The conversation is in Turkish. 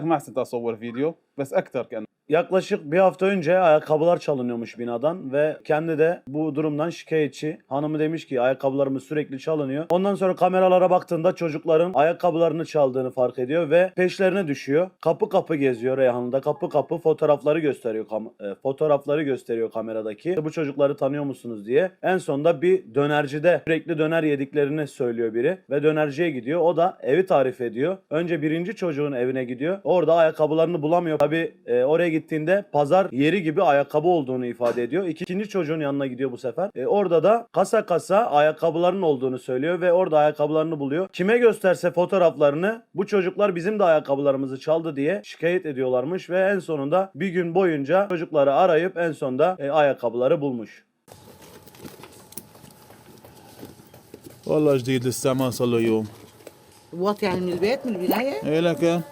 ما حسيت اصور فيديو بس اكثر كان. Yaklaşık bir hafta önce ayakkabılar çalınıyormuş binadan ve kendi de bu durumdan şikayetçi. Hanımı demiş ki ayakkabılarımız sürekli çalınıyor. Ondan sonra kameralara baktığında çocukların ayakkabılarını çaldığını fark ediyor ve peşlerine düşüyor. Kapı kapı geziyor Reyhan'da. Kapı kapı fotoğrafları gösteriyor fotoğrafları gösteriyor kameradaki. Bu çocukları tanıyor musunuz diye. En sonunda bir dönercide sürekli döner yediklerini söylüyor biri ve dönerciye gidiyor. O da evi tarif ediyor. Önce birinci çocuğun evine gidiyor. Orada ayakkabılarını bulamıyor. Tabii oraya gittiğinde pazar yeri gibi ayakkabı olduğunu ifade ediyor. İkinci çocuğun yanına gidiyor bu sefer. Orada da kasa kasa ayakkabıların olduğunu söylüyor ve orada ayakkabılarını buluyor. Kime gösterse fotoğraflarını bu çocuklar bizim de ayakkabılarımızı çaldı diye şikayet ediyorlarmış ve en sonunda bir gün boyunca çocukları arayıp en sonunda ayakkabıları bulmuş. والله جديد الاستعمال صار له يوم. الوط يعني من البيت من البداية؟ ايه لك